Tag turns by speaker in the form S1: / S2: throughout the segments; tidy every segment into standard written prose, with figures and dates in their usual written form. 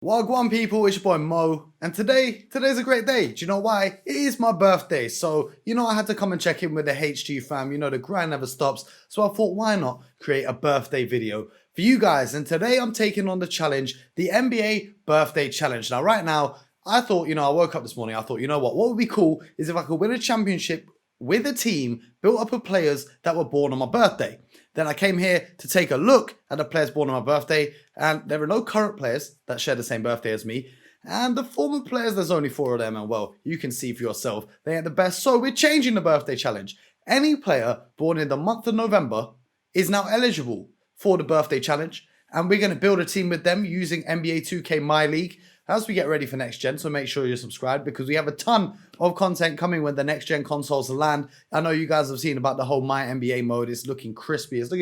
S1: Wagwan people, it's your boy Mo, and today's a great day. Do you know why? It is my birthday, so I had to come and check in with the HG fam. The grind never stops, so I thought, why not create a birthday video for you guys? And today I'm taking on the challenge, the NBA birthday challenge. Now, right now, I thought, I woke up this morning, I thought, what would be cool is if I could win a championship with a team built up of players that were born on my birthday. Then I came here to take a look at the players born on my birthday, and there are no current players that share the same birthday as me. And the former players, there's only 4 of them, and well, you can see for yourself, they ain't the best. So we're changing the birthday challenge. Any player born in the month of November is now eligible for the birthday challenge, and we're going to build a team with them using NBA 2K My League as we get ready for next gen. So make sure you're subscribed because we have a ton of content coming when the next gen consoles land. I know you guys have seen about the whole My NBA mode. It's looking crispy. It's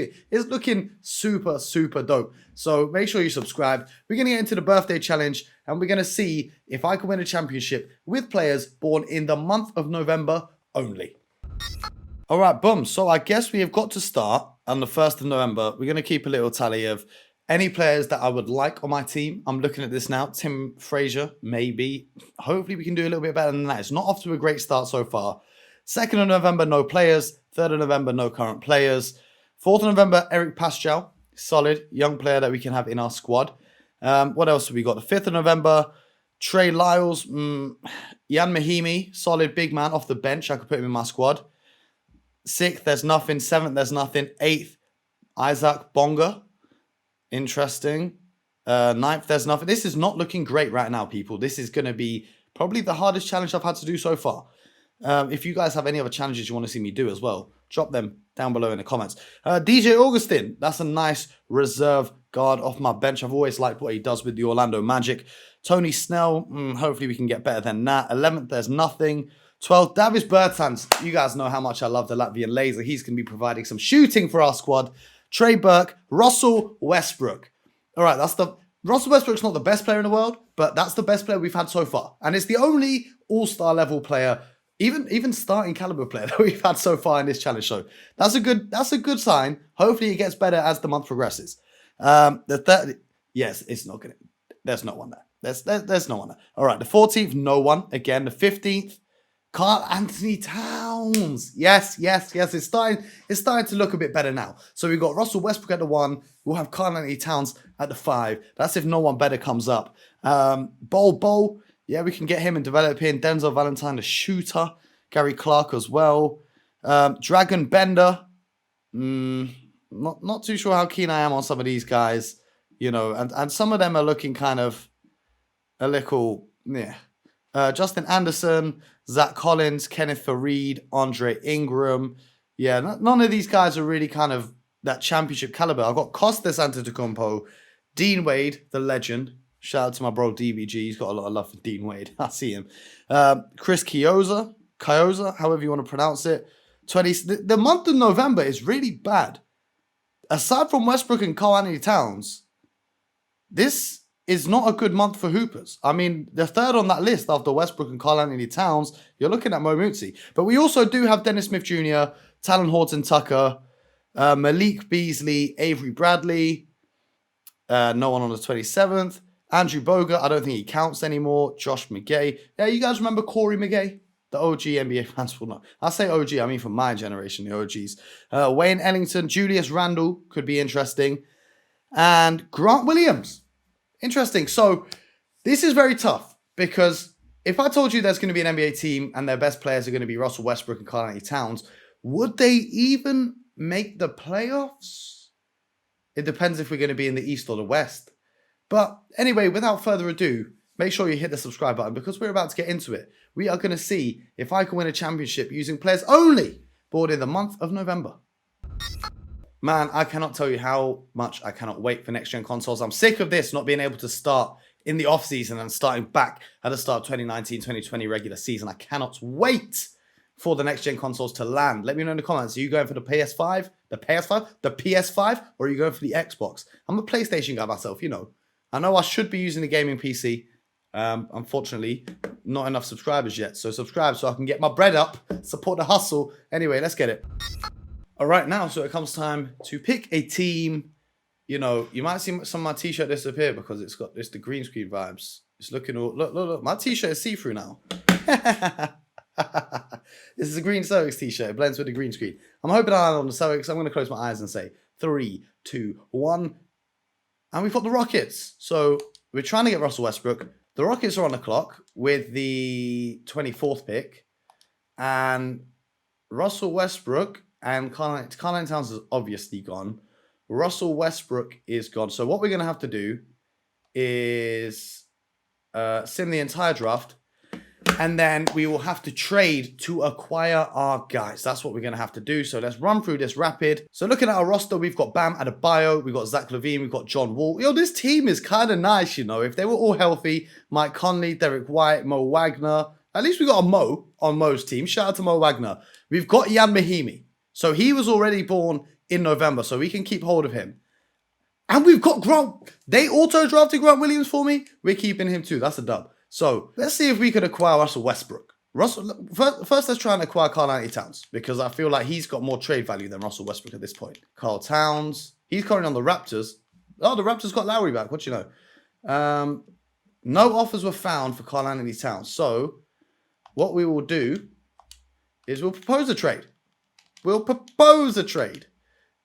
S1: looking super, super dope. So make sure you subscribe. We're going to get into the birthday challenge and we're going to see if I can win a championship with players born in the month of November only. All right, boom. So I guess we have got to start on the 1st of November. We're going to keep a little tally of any players that I would like on my team. I'm looking at this now. Tim Frazier, maybe. Hopefully we can do a little bit better than that. It's not off to a great start so far. 2nd of November, no players. 3rd of November, no current players. 4th of November, Eric Pascal. Solid, young player that we can have in our squad. What else have we got? The 5th of November, Trey Lyles. Jan Mahimi, solid big man off the bench. I could put him in my squad. 6th, there's nothing. 7th, there's nothing. 8th, Isaac Bonga. Interesting. 9th, there's nothing. This is not looking great right now, people. This is going to be probably the hardest challenge I've had to do so far. If you guys have any other challenges you want to see me do as well, drop them down below in the comments. DJ Augustin, that's a nice reserve guard off my bench. I've always liked what he does with the Orlando Magic. Tony Snell, hopefully we can get better than that. 11th, there's nothing. 12th, Davis Bertans. You guys know how much I love the Latvian laser. He's going to be providing some shooting for our squad. Trey Burke, Russell Westbrook. All right, Russell Westbrook's not the best player in the world, but that's the best player we've had so far. And it's the only all-star level player, even starting caliber player that we've had so far in this challenge show. That's a good sign. Hopefully it gets better as the month progresses. The 30th, yes, it's not gonna. There's no one there. There's no one there. All right, the 14th, no one. Again, the 15th, Karl Anthony Towns. Yes. It's starting to look a bit better now. So we've got Russell Westbrook at the 1. We'll have Karl Anthony Towns at the 5. That's if no one better comes up. Bol. Yeah, we can get him and develop him. Denzel Valentine, the shooter. Gary Clark as well. Dragon Bender. Not too sure how keen I am on some of these guys. And some of them are looking kind of a little, yeah. Justin Anderson, Zach Collins, Kenneth Fareed, Andre Ingram. Yeah, none of these guys are really kind of that championship caliber. I've got Costas Antetokounmpo, Dean Wade, the legend. Shout out to my bro DVG. He's got a lot of love for Dean Wade. I see him. Chris Kioza, however you want to pronounce it. The month of November is really bad. Aside from Westbrook and Karl Anthony Towns, this is not a good month for hoopers. I mean, the 3rd on that list after Westbrook and Karl Anthony Towns, you're looking at Mo Mootsie. But we also do have Dennis Smith Jr., Talon Horton-Tucker, Malik Beasley, Avery Bradley, no one on the 27th. Andrew Bogut, I don't think he counts anymore. Josh McGay. Yeah, you guys remember Corey McGay? The OG NBA fans will know. I say OG, I mean from my generation, the OGs. Wayne Ellington, Julius Randle could be interesting. And Grant Williams. Interesting. So this is very tough because if I told you there's going to be an NBA team and their best players are going to be Russell Westbrook and Karl Anthony Towns, would they even make the playoffs? It depends if we're going to be in the East or the West. But anyway, without further ado, make sure you hit the subscribe button because we're about to get into it. We are going to see if I can win a championship using players only born in the month of November. Man, I cannot tell you how much I cannot wait for next-gen consoles. I'm sick of this not being able to start in the off-season and starting back at the start of 2019-2020 regular season. I cannot wait for the next-gen consoles to land. Let me know in the comments. Are you going for the PS5, the PS5, or are you going for the Xbox? I'm a PlayStation guy myself, I know I should be using the gaming PC. Unfortunately, not enough subscribers yet. So subscribe so I can get my bread up, support the hustle. Anyway, let's get it. All right, now, so it comes time to pick a team you know, you might see some of my t-shirt disappear because it's the green screen vibes. It's looking all, look, my t-shirt is see-through now. This is a green Celtics t-shirt. It blends with the green screen. I'm hoping I land on the Celtics. I'm going to close my eyes and say 3, 2, 1. And we've got the Rockets. So we're trying to get Russell Westbrook. The Rockets are on the clock with the 24th pick. And Russell Westbrook and Karl-Anthony Towns is obviously gone. Russell Westbrook is gone. So what we're going to have to do is sim the entire draft. And then we will have to trade to acquire our guys. That's what we're going to have to do. So let's run through this rapid. So looking at our roster, we've got Bam Adebayo, we've got Zach LaVine, we've got John Wall. Yo, this team is kind of nice, you know. If they were all healthy, Mike Conley, Derek White, Mo Wagner. At least we got a Mo on Mo's team. Shout out to Mo Wagner. We've got Ian Mahinmi. So he was already born in November, so we can keep hold of him. And we've got Grant. They auto-drafted Grant Williams for me. We're keeping him too. That's a dub. So let's see if we could acquire Russell Westbrook. First, let's try and acquire Karl-Anthony Towns because I feel like he's got more trade value than Russell Westbrook at this point. Karl Towns. He's currently on the Raptors. Oh, the Raptors got Lowry back. What do you know? No offers were found for Karl-Anthony Towns. So what we will do is we'll propose a trade.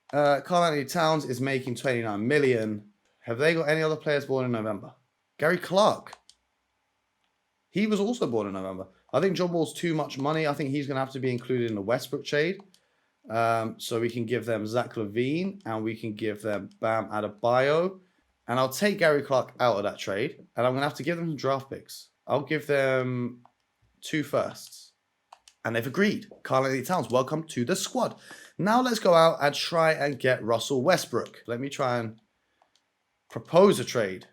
S1: Karl-Anthony Towns is making 29 million. Have they got any other players born in November? Gary Clark. He was also born in November. I think John Wall's too much money. I think he's going to have to be included in the Westbrook trade. So we can give them Zach LaVine and we can give them Bam Adebayo. And I'll take Gary Clark out of that trade. And I'm going to have to give them some draft picks. I'll give them 2 firsts. And they've agreed. Karl-Anthony Towns, welcome to the squad. Now let's go out and try and get Russell Westbrook. Let me try and propose a trade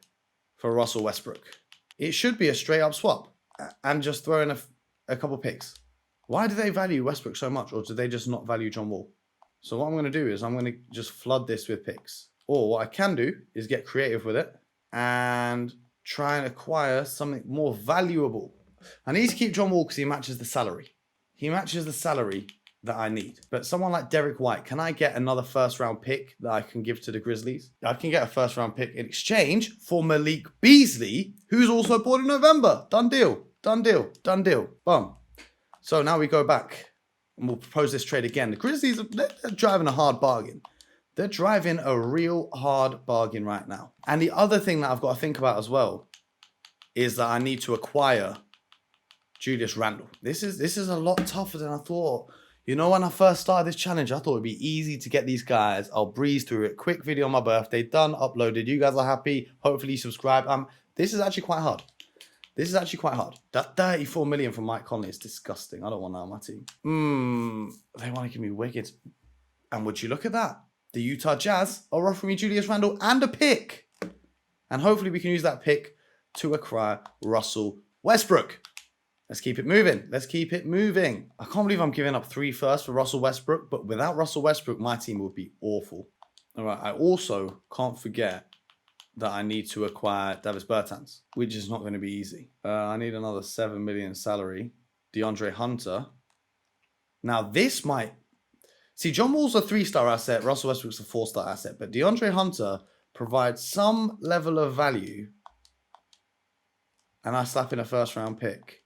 S1: for Russell Westbrook. It should be a straight up swap and just throw in a couple picks. Why do they value Westbrook so much? Or do they just not value John Wall? So what I'm going to do is I'm going to just flood this with picks. Or what I can do is get creative with it and try and acquire something more valuable. I need to keep John Wall because he matches the salary. He matches the salary that I need. But someone like Derek White, can I get another first round pick that I can give to the Grizzlies? I can get a first round pick in exchange for Malik Beasley, who's also born in November. Done deal. Done deal. Done deal. Boom. So now we go back and we'll propose this trade again. The Grizzlies, they're driving a hard bargain. They're driving a real hard bargain right now. And the other thing that I've got to think about as well is that I need to acquire Julius Randle. This is a lot tougher than I thought. You know, when I first started this challenge, I thought it'd be easy to get these guys. I'll breeze through it. Quick video on my birthday. Done, uploaded. You guys are happy. Hopefully you subscribe. This is actually quite hard. This is actually quite hard. That 34 million from Mike Conley is disgusting. I don't want that on my team. They want to give me Wiggins. And would you look at that? The Utah Jazz are offering me Julius Randle and a pick. And hopefully we can use that pick to acquire Russell Westbrook. Let's keep it moving. Let's keep it moving. I can't believe I'm giving up 3 firsts for Russell Westbrook, but without Russell Westbrook, my team would be awful. All right, I also can't forget that I need to acquire Davis Bertans, which is not going to be easy. I need another 7 million salary. DeAndre Hunter. Now this might... See, John Wall's a 3-star asset. Russell Westbrook's a 4-star asset, but DeAndre Hunter provides some level of value. And I slap in a first-round pick.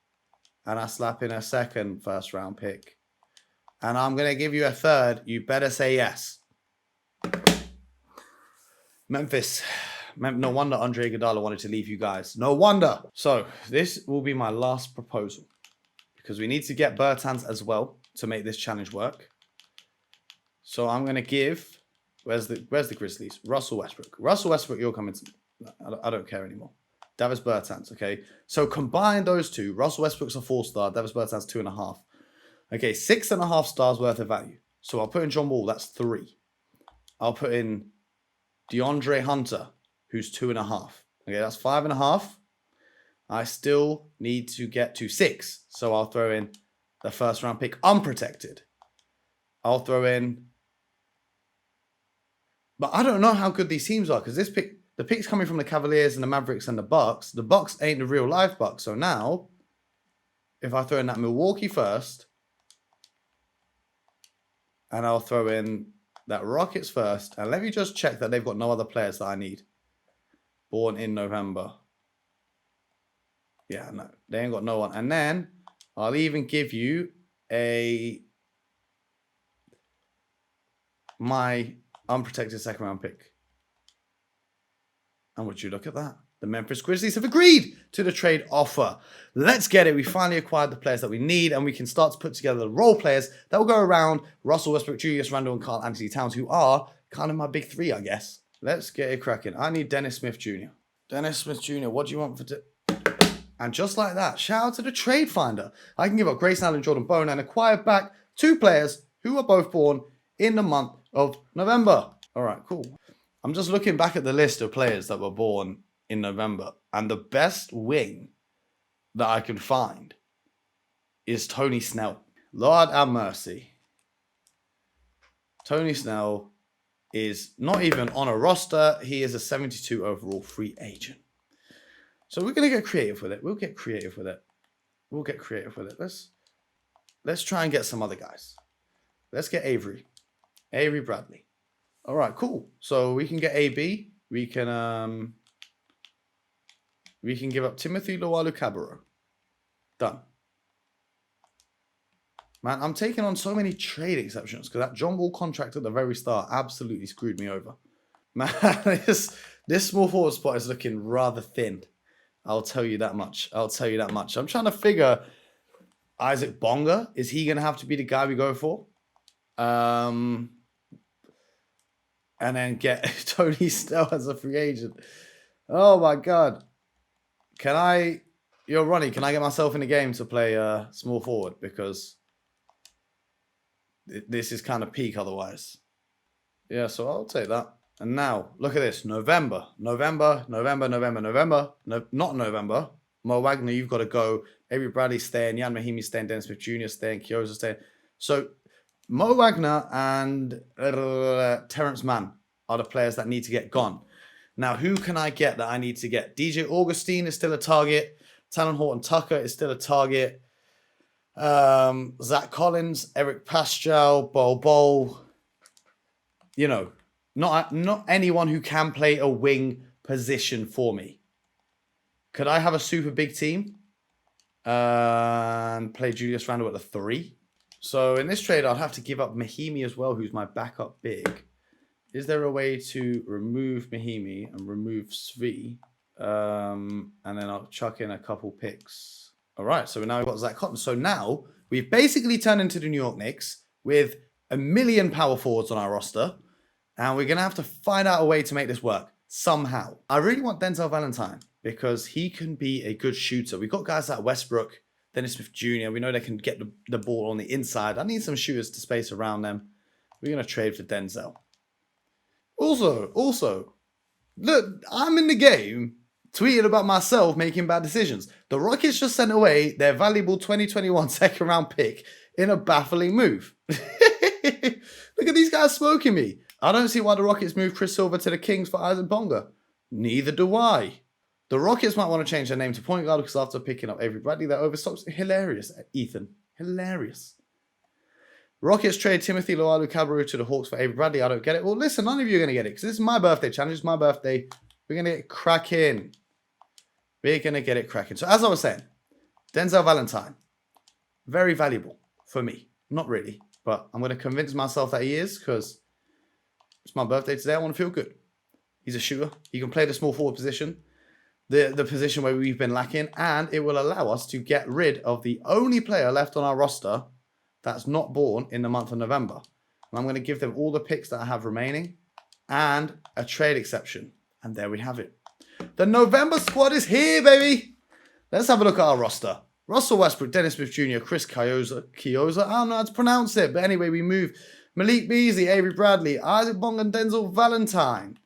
S1: And I slap in a second first-round pick. And I'm going to give you a third. You better say yes. Memphis. No wonder Andre Iguodala wanted to leave you guys. No wonder. So this will be my last proposal. Because we need to get Bertans as well to make this challenge work. So I'm going to give... Where's the Grizzlies? Russell Westbrook. Russell Westbrook, you're coming to... I don't care anymore. Davis Bertans, okay? So combine those two. Russell Westbrook's a 4-star. Davis Bertans 2.5. Okay, 6.5 stars worth of value. So I'll put in John Wall. That's 3. I'll put in DeAndre Hunter, who's 2.5. Okay, that's 5.5. I still need to get to 6. So I'll throw in the first round pick unprotected. I'll throw in... But I don't know how good these teams are because this pick... The pick's coming from the Cavaliers and the Mavericks and the Bucks. The Bucks ain't the real life Bucks. So now, if I throw in that Milwaukee first, and I'll throw in that Rockets first. And let me just check that they've got no other players that I need. Born in November. Yeah, no. They ain't got no one. And then I'll even give you my unprotected second round pick. And would you look at that? The Memphis Grizzlies have agreed to the trade offer. Let's get it. We finally acquired the players that we need, and we can start to put together the role players that will go around Russell Westbrook, Julius Randle, and Karl Anthony Towns, who are kind of my big three, I guess. Let's get it cracking. I need Dennis Smith Jr. Dennis Smith Jr., what do you want for... And just like that, shout out to the trade finder. I can give up Grayson Allen, Jordan Bone, and acquire back 2 players who are both born in the month of November. All right, cool. I'm just looking back at the list of players that were born in November, and the best wing that I can find is Tony Snell. Lord have mercy. Tony Snell is not even on a roster. He is a 72 overall free agent. So we're going to get creative with it. We'll get creative with it. We'll get creative with it. Let's try and get some other guys. Let's get Avery Bradley. All right, cool. So we can get AB. We can give up Timothy Luwalu-Cabarrot. Done. Man, I'm taking on so many trade exceptions because that John Wall contract at the very start absolutely screwed me over. Man, this small forward spot is looking rather thin. I'll tell you that much. I'm trying to figure Isaac Bonga. Is he going to have to be the guy we go for? And then get Tony Snell as a free agent. Oh my God. You're Ronnie, can I get myself in the game to play small forward? Because this is kind of peak otherwise. Yeah, so I'll take that. And now, look at this. November. No, not November. Mo Wagner, you've got to go. Avery Bradley staying. Jan Mahimi staying. Dennis Smith Jr. staying. Kyoza staying. So, Mo Wagner and Terrence Mann are the players that need to get gone. Now, who can I get that I need to get? DJ Augustine is still a target. Talon Horton Tucker is still a target. Zach Collins, Eric Paschal, Bol. You know, not anyone who can play a wing position for me. Could I have a super big team and play Julius Randle at the 3? So in this trade, I'll have to give up Mahimi as well, who's my backup big. Is there a way to remove Mahimi and remove Svi? And then I'll chuck in a couple picks. All right, so now we've got Zach Cotton. So now we've basically turned into the New York Knicks with 1 million power forwards on our roster. And we're going to have to find out a way to make this work somehow. I really want Denzel Valentine because he can be a good shooter. We've got guys like Westbrook, Dennis Smith Jr. We know they can get the ball on the inside. I need some shooters to space around them. We're going to trade for Denzel. Also, look, I'm in the game tweeting about myself making bad decisions. The Rockets just sent away their valuable 2021 second round pick in a baffling move. Look at these guys smoking me. I don't see why the Rockets moved Chris Silver to the Kings for Isaac Bonga. Neither do I. The Rockets might want to change their name to point guard because after picking up Avery Bradley, that overstocks. Hilarious, Ethan. Hilarious. Rockets trade Timothy Luwalu-Cabarrot to the Hawks for Avery Bradley. I don't get it. Well, listen, none of you are going to get it because this is my birthday challenge. It's my birthday. We're going to get cracking. We're going to get it cracking. So as I was saying, Denzel Valentine, very valuable for me. Not really, but I'm going to convince myself that he is because it's my birthday today. I want to feel good. He's a shooter. He can play the small forward position, the position where we've been lacking, and it will allow us to get rid of the only player left on our roster that's not born in the month of November. And I'm going to give them all the picks that I have remaining and a trade exception. And there we have it. The November squad is here, baby. Let's have a look at our roster. Russell Westbrook, Dennis Smith Jr., Chris Kyoza. I don't know how to pronounce it. But anyway, we move Malik Beasley, Avery Bradley, Isaac Bonga, and Denzel Valentine.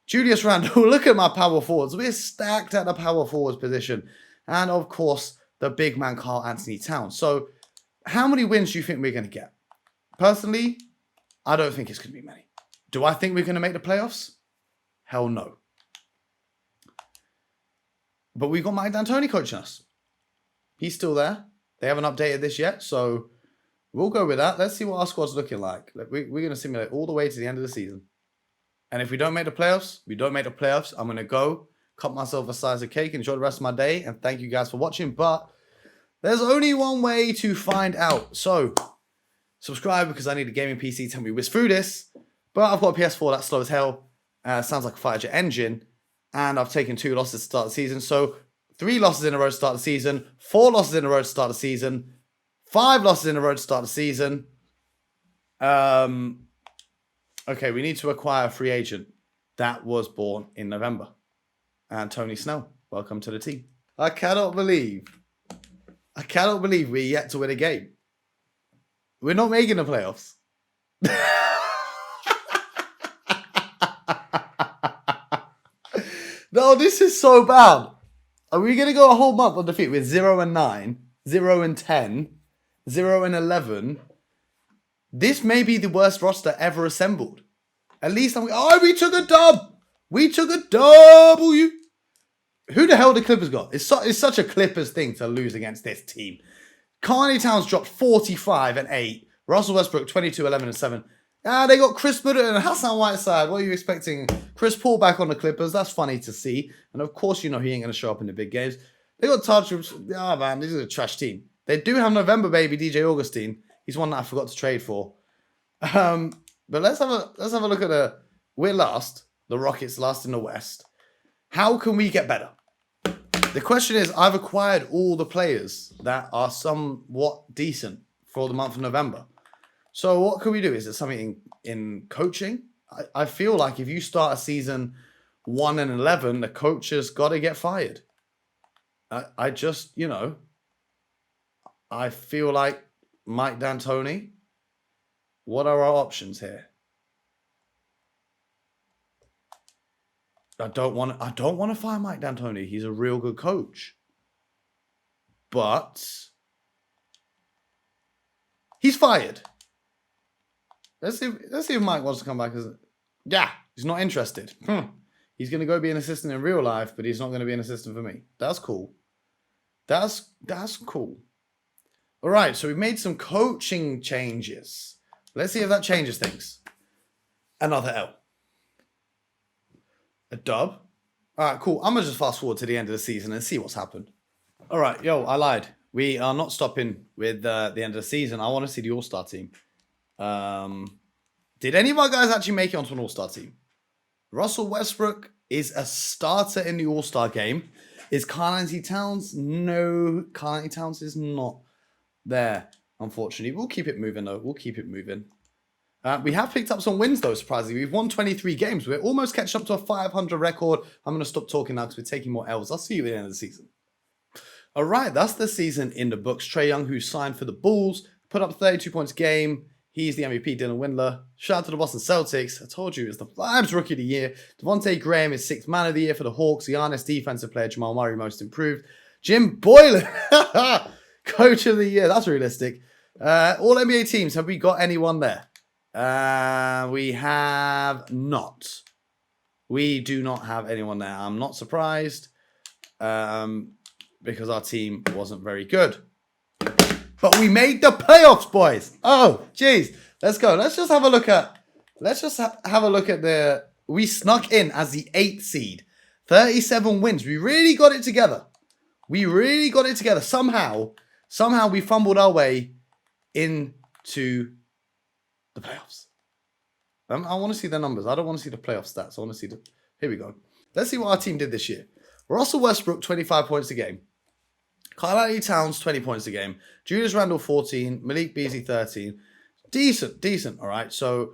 S1: Julius Randle. Look at my power forwards. We're stacked at the power forwards position. And, of course, the big man, Karl Anthony Towns. So, how many wins do you think we're going to get? Personally, I don't think it's going to be many. Do I think we're going to make the playoffs? Hell no. But we've got Mike D'Antoni coaching us. He's still there. They haven't updated this yet, so We'll go with that. Let's see what our squad's looking like. We're going to simulate all the way to the end of the season. And if we don't make the playoffs, we don't make the playoffs. I'm going to go cut myself a slice of cake, enjoy the rest of my day, and thank you guys for watching. But there's only one way to find out. So subscribe because I need a gaming PC to help me whiz through this. But I've got a PS4 that's slow as hell. Sounds like a fighter jet engine. And I've taken 2 losses to start the season. So 3 losses in a row to start the season. 4 losses in a row to start the season. 5 losses in a row to start the season. Okay, we need to acquire a free agent that was born in November. And Tony Snell, welcome to the team. I cannot believe we're yet to win a game. We're not making the playoffs. No, this is so bad. Are we going to go a whole month on defeat with 0-9, 0-10, 0-11? This may be the worst roster ever assembled. At least we took a dub. We took a W. Who the hell the Clippers got? It's such a Clippers thing to lose against this team. Carney Towns dropped 45-8. Russell Westbrook 22-11-7. They got Chris Middleton and Hassan Whiteside. What are you expecting? Chris Paul back on the Clippers. That's funny to see. And of course, you know he ain't going to show up in the big games. They got Taj. Oh man, this is a trash team. They do have November baby DJ Augustine. He's one that I forgot to trade for. But let's have a look at we're last. The Rockets last in the West. How can we get better? The question is, I've acquired all the players that are somewhat decent for the month of November. So what can we do? Is it something in coaching? I feel like if you start a season 1-11, the coach has got to get fired. I just, I feel like Mike D'Antoni. What are our options here? I don't want to fire Mike D'Antoni. He's a real good coach. But he's fired. Let's see if Mike wants to come back. Yeah, he's not interested. He's going to go be an assistant in real life, but he's not going to be an assistant for me. That's cool. That's cool. All right, so we've made some coaching changes. Let's see if that changes things. Another L. A dub. All right, cool. I'm going to just fast forward to the end of the season and see what's happened. All right, I lied. We are not stopping with the end of the season. I want to see the All-Star team. Did any of our guys actually make it onto an All-Star team? Russell Westbrook is a starter in the All-Star game. Is Karl-Anthony Towns? No, Karl-Anthony Towns is not there, unfortunately. We'll keep it moving, though. We'll keep it moving. We have picked up some wins, though, surprisingly. We've won 23 games. We're almost catching up to a 500 record. I'm going to stop talking now because we're taking more L's. I'll see you at the end of the season. All right, that's the season in the books. Trae Young, who signed for the Bulls, put up 32 points a game. He's the MVP, Dylan Windler. Shout out to the Boston Celtics. I told you, it's the Vibes Rookie of the Year. Devontae Graham is 6th Man of the Year for the Hawks. Giannis Defensive Player. Jamal Murray Most Improved. Jim Boylan, Coach of the Year. That's realistic. All NBA teams, have we got anyone there? We have not. We do not have anyone there. I'm not surprised because our team wasn't very good. But we made the playoffs, boys. Oh, jeez. Let's go. Let's just have a look at we snuck in as the 8th seed. 37 wins. We really got it together. Somehow we fumbled our way into the playoffs. I want to see the numbers. I don't want to see the playoff stats. I want to see here we go. Let's see what our team did this year. Russell Westbrook, 25 points a game. Karl-Anthony Towns, 20 points a game. Julius Randle, 14. Malik Beasley, 13. Decent. All right. So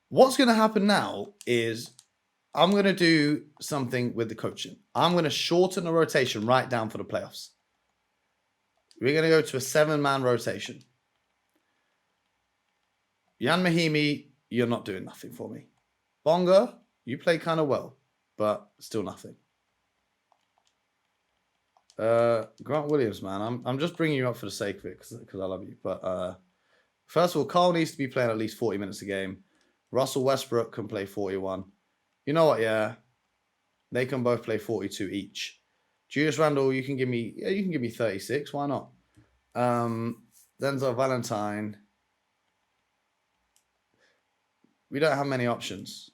S1: what's going to happen now is I'm going to do something with the coaching. I'm going to shorten the rotation right down for the playoffs. We're going to go to a 7-man rotation. Jan Mahimi, you're not doing nothing for me. Bonga, you play kind of well, but still nothing. Grant Williams, man, I'm just bringing you up for the sake of it because I love you. But first of all, Carl needs to be playing at least 40 minutes a game. Russell Westbrook can play 41. You know what? Yeah, they can both play 42 each. Julius Randle, you can give me 36. Why not? Denzel Valentine. We don't have many options.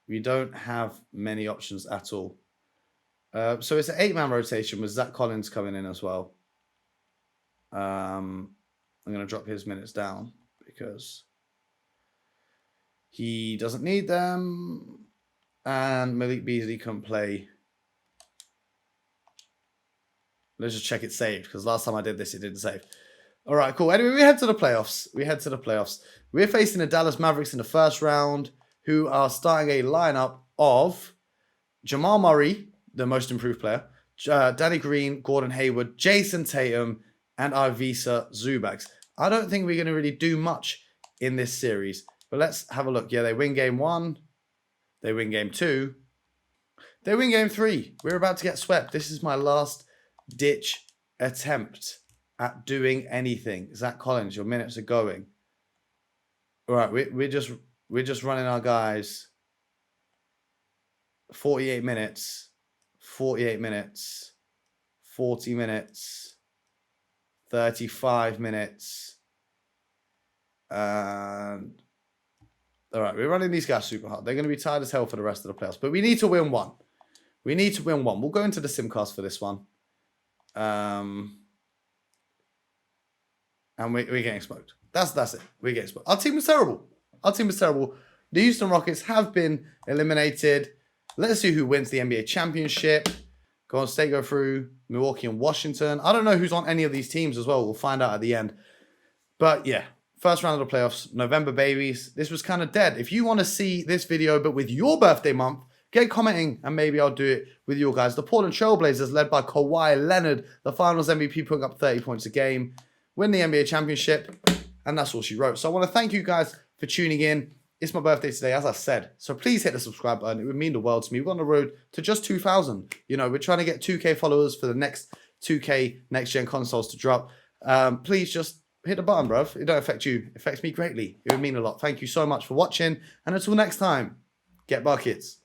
S1: We don't have many options at all. So it's an 8-man rotation with Zach Collins coming in as well. I'm going to drop his minutes down because he doesn't need them. And Malik Beasley can play. Let's just check it saved because last time I did this, it didn't save. All right, cool. Anyway, we head to the playoffs. We're facing the Dallas Mavericks in the first round, who are starting a lineup of Jamal Murray, the most improved player, Danny Green, Gordon Hayward, Jason Tatum, and Ivica Zubac. I don't think we're going to really do much in this series, but let's have a look. Yeah, they win game 1. They win game 2. They win game 3. We're about to get swept. This is my last ditch attempt at doing anything. Zach Collins, your minutes are going. All right, we're just running our guys. 48 minutes, 48 minutes, 40 minutes, 35 minutes. And all right, we're running these guys super hard. They're going to be tired as hell for the rest of the playoffs, but we need to win one. We need to win one. We'll go into the simcast for this one. And we're getting smoked. That's it. We're getting smoked. Our team is terrible. The Houston Rockets have been eliminated. Let's see who wins the NBA championship. Golden State go through. Milwaukee and Washington. I don't know who's on any of these teams as well. We'll find out at the end. But yeah, first round of the playoffs. November babies. This was kind of dead. If you want to see this video, but with your birthday month, get commenting and maybe I'll do it with you guys. The Portland Trailblazers, led by Kawhi Leonard, the finals MVP, putting up 30 points a game, win the NBA championship, and that's all she wrote. So I want to thank you guys for tuning in. It's my birthday today, as I said. So please hit the subscribe button. It would mean the world to me. We're on the road to just 2,000. You know, we're trying to get 2K followers for the next 2K next-gen consoles to drop. Please just hit the button, bruv. It don't affect you. It affects me greatly. It would mean a lot. Thank you so much for watching. And until next time, get buckets.